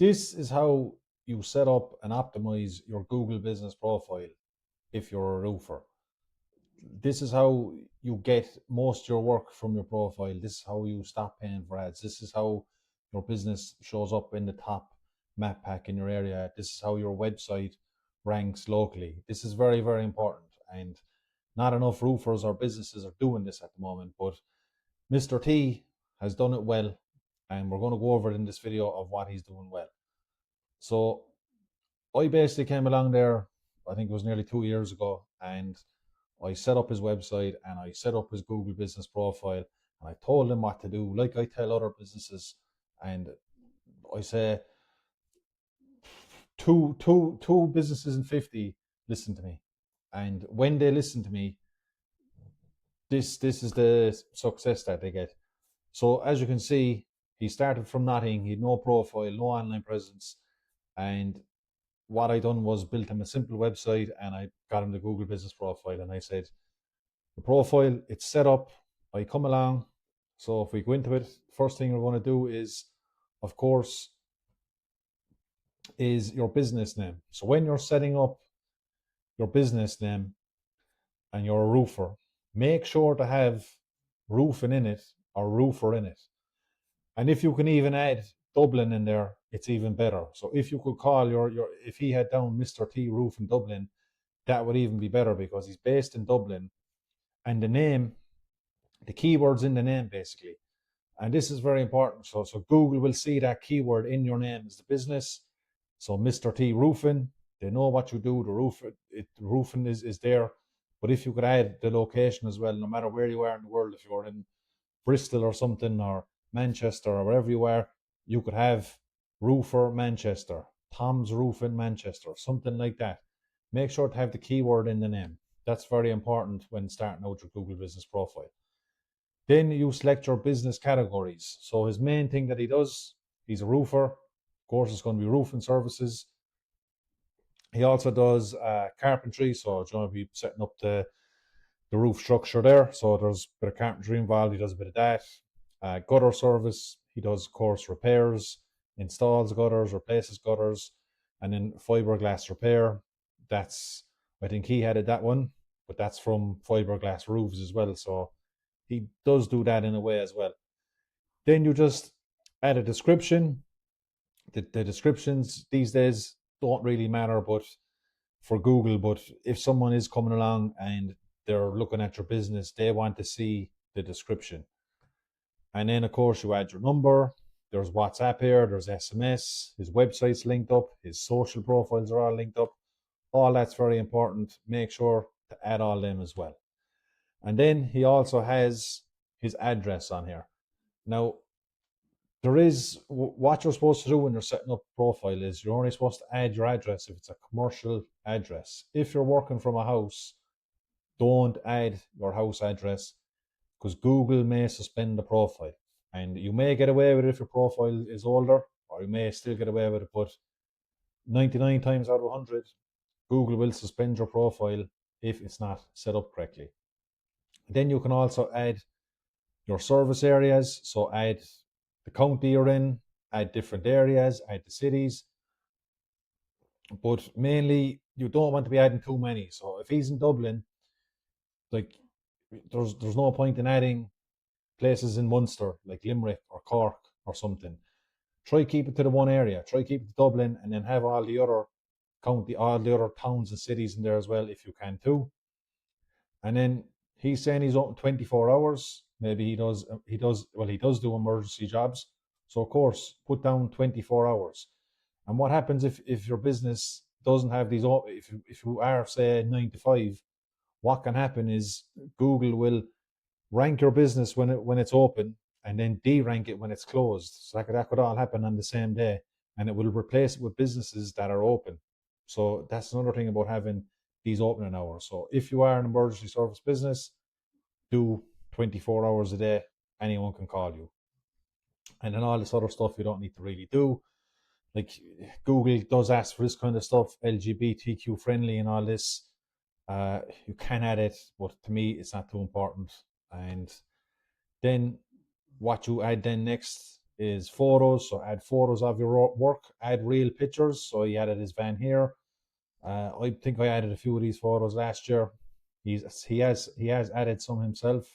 This is how you set up and optimize your Google business profile if you're a roofer. This is how you get most of your work from your profile. This is how you stop paying for ads. This is how your business shows up in the top map pack in your area. This is how your website ranks locally. This is very, very important. And not enough roofers or businesses are doing this at the moment, but Mr. T has done it well. And we're going to go over it in this video of what he's doing well. So I basically came along there, I think it was nearly 2 years ago, and I set up his website and I set up his Google business profile and I told him what to do, like I tell other businesses. And I say two businesses in 50 listen to me. And when they listen to me, this is the success that they get. So as you can see, he started from nothing. He had no profile, no online presence, and what I done was built him a simple website and I got him the Google business profile. And I said, the profile, it's set up. I come along. So if we go into it, first thing we're going to do is, of course, is your business name. So when you're setting up your business name and you're a roofer, make sure to have roofing in it or roofer in it. And if you can even add Dublin in there, it's even better. So if you could call your if he had down Mr. T Roof in Dublin, that would even be better because he's based in Dublin. And the name, the keywords in the name basically. And this is very important. So Google will see that keyword in your name as the business. So Mr. T Roofing, they know what you do. The roofing is there. But if you could add the location as well, no matter where you are in the world, if you're in Bristol or something, or Manchester or wherever you are, you could have Roofer Manchester, Tom's Roof in Manchester, something like that. Make sure to have the keyword in the name. That's very important when starting out your Google business profile. Then you select your business categories. So his main thing that he does, he's a roofer. Of course, it's going to be roofing services. He also does carpentry. So it's going to be setting up the roof structure there. So there's a bit of carpentry involved. He does a bit of that. Gutter service. He does, of course, repairs, installs gutters, replaces gutters, and then fiberglass repair. That's, I think he added that one, but that's from fiberglass roofs as well. So he does do that in a way as well. Then you just add a description. The descriptions these days don't really matter, but for Google, but if someone is coming along and they're looking at your business, they want to see the description. And then, of course, you add your number. There's WhatsApp here, there's SMS, his website's linked up, his social profiles are all linked up. All that's very important. Make sure to add all them as well. And then he also has his address on here. Now, there is what you're supposed to do when you're setting up a profile is you're only supposed to add your address if it's a commercial address. If you're working from a house, don't add your house address because Google may suspend the profile. And you may get away with it if your profile is older, or you may still get away with it, but 99 times out of 100, Google will suspend your profile if it's not set up correctly. Then you can also add your service areas. So add the county you're in, add different areas, add the cities. But mainly, you don't want to be adding too many. So if he's in Dublin, like there's no point in adding places in Munster, like Limerick or Cork or something. Try keep it to the one area. Try keep it to Dublin, and then have all the other all the other towns and cities in there as well, if you can too. And then he's saying he's open 24 hours. Maybe he does do emergency jobs. So of course, put down 24 hours. And what happens if your business doesn't have these, if you are, say, 9 to 5, what can happen is Google will rank your business when it's open and then de-rank it when it's closed. So that could all happen on the same day, and it will replace it with businesses that are open. So that's another thing about having these opening hours. So if you are an emergency service business, do 24 hours a day. Anyone can call you. And then all this other stuff you don't need to really do. Like Google does ask for this kind of stuff, LGBTQ friendly and all this. You can add it, but to me, it's not too important. And then what you add then next is photos. So add photos of your work, add real pictures. So he added his van here. I think I added a few of these photos last year. He has added some himself,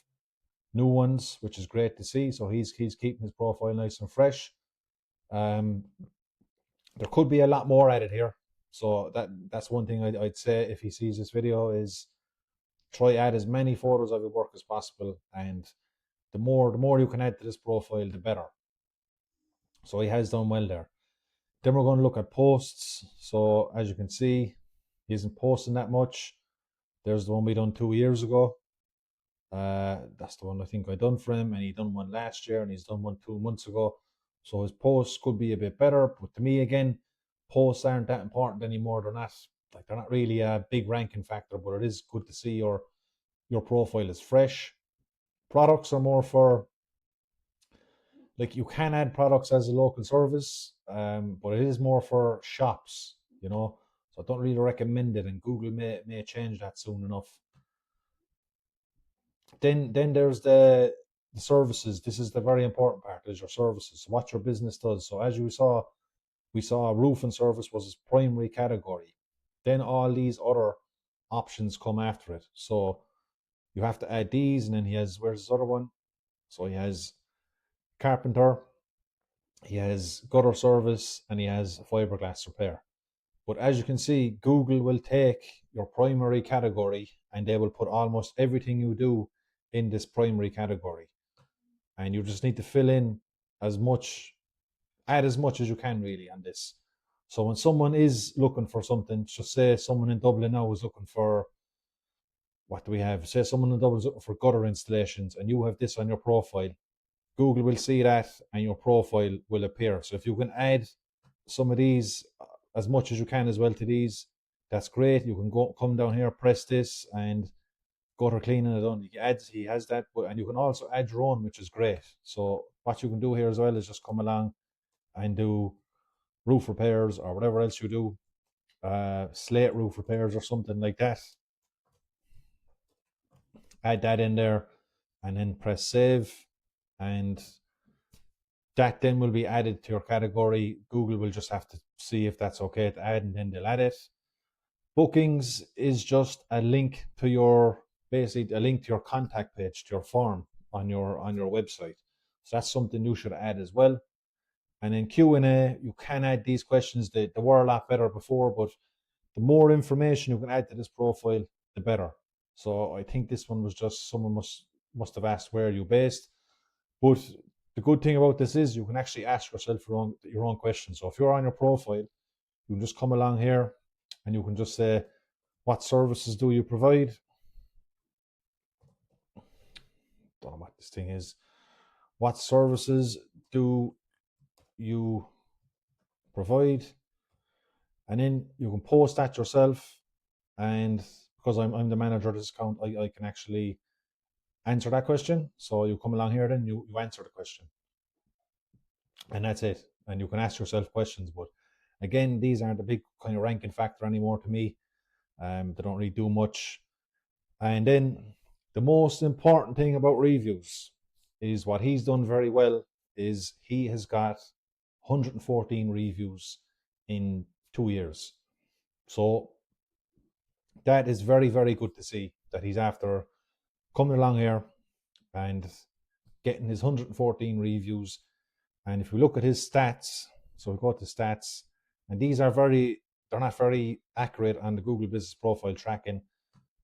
new ones, which is great to see. So he's keeping his profile nice and fresh. Um, there could be a lot more added here. So that's one thing I'd say if he sees this video is try add as many photos of your work as possible, and the more you can add to this profile, the better. So he has done well there. Then we're going to look at posts. So as you can see, he isn't posting that much. There's the one we done 2 years ago. That's the one I think I done for him, and he done one last year, and he's done one 2 months ago. So his posts could be a bit better, but to me, again, posts aren't that important anymore. They're not really a big ranking factor, but it is good to see your profile is fresh. Products are more for, like, you can add products as a local service, but it is more for shops. So I don't really recommend it, and Google may change that soon enough. Then there's the services. This is the very important part, is your services, so what your business does. So as we saw roofing service was his primary category. Then all these other options come after it. So you have to add these, and then he has, where's his other one? So he has carpenter, he has gutter service, and he has fiberglass repair. But as you can see, Google will take your primary category and they will put almost everything you do in this primary category. And you just need to fill in as much, add as much as you can really on this. So when someone is looking for something, just say someone in Dublin now is looking for, what do we have? Say someone in Dublin is looking for gutter installations, and you have this on your profile. Google will see that and your profile will appear. So if you can add some of these, as much as you can as well to these, that's great. You can come down here, press this, and gutter cleaning it on. He has that, and you can also add your own, which is great. So what you can do here as well is just come along and do roof repairs or whatever else you do, slate roof repairs or something like that. Add that in there and then press save, and that then will be added to your category. Google will just have to see if that's okay to add, and then they'll add it. Bookings is just a link to your, basically a link to your contact page, to your form on your website. So that's something you should add as well. And then Q&A, you can add these questions. They were a lot better before, but the more information you can add to this profile, the better. So I think this one was just, someone must have asked, where are you based? But the good thing about this is you can actually ask yourself your own questions. So if you're on your profile, you can just come along here and you can just say, what services do you provide? Don't know what this thing is. What services do you provide? And then you can post that yourself. And because I'm the manager of this account, I can actually answer that question. So you come along here, then you answer the question. And that's it. And you can ask yourself questions. But again, these aren't a big kind of ranking factor anymore to me. They don't really do much. And then the most important thing about reviews is what he's done very well is he has got 114 reviews in 2 years. So that is very, very good to see that he's after coming along here and getting his 114 reviews. And if we look at his stats, so we go to stats, and these are they're not very accurate on the Google Business Profile tracking.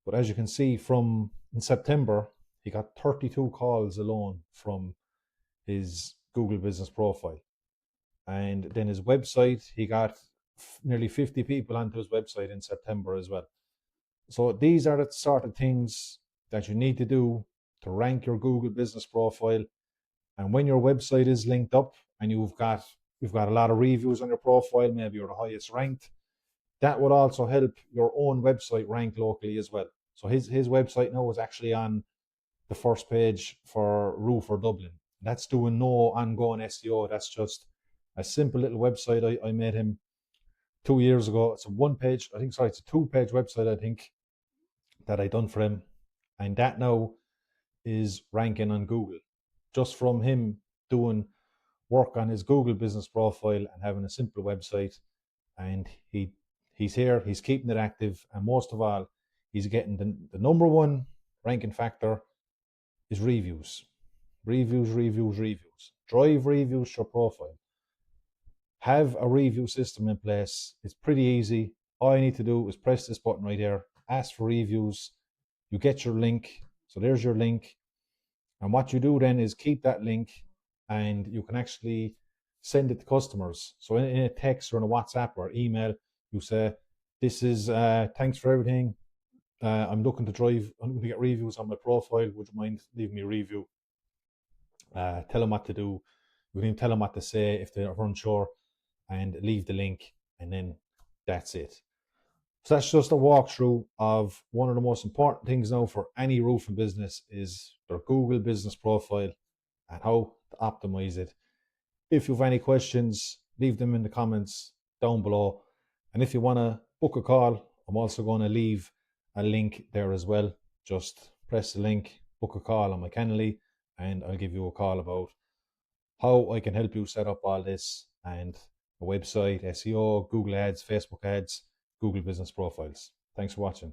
But as you can see, from in September, he got 32 calls alone from his Google Business Profile. And then his website, he got nearly 50 people onto his website in September as well. So these are the sort of things that you need to do to rank your Google Business Profile. And when your website is linked up and you've got a lot of reviews on your profile, maybe you're the highest ranked, that would also help your own website rank locally as well. So his website now is actually on the first page for Roofer Dublin. That's doing no ongoing SEO. That's just a simple little website I made him 2 years ago. It's a it's a 2-page website, I think, that I done for him. And that now is ranking on Google just from him doing work on his Google business profile and having a simple website. And he's here, he's keeping it active, and most of all, he's getting the number one ranking factor is reviews. Reviews, reviews, reviews. Drive reviews to your profile. Have a review system in place. It's pretty easy. All you need to do is press this button right here, ask for reviews. You get your link. So there's your link. And what you do then is keep that link, and you can actually send it to customers. So in a text or in a WhatsApp or email, you say, this is, thanks for everything. I'm looking to get reviews on my profile. Would you mind leaving me a review? Tell them what to do. You can even tell them what to say if they're unsure, and leave the link, and then that's it. So that's just a walkthrough of one of the most important things now for any roofing business is their Google business profile and how to optimize it. If you have any questions, leave them in the comments down below. And if you want to book a call, I'm also going to leave a link there as well. Just press the link, book a call on my Calendly, and I'll give you a call about how I can help you set up all this and a website, SEO, Google Ads, Facebook ads, Google business profiles. Thanks for watching.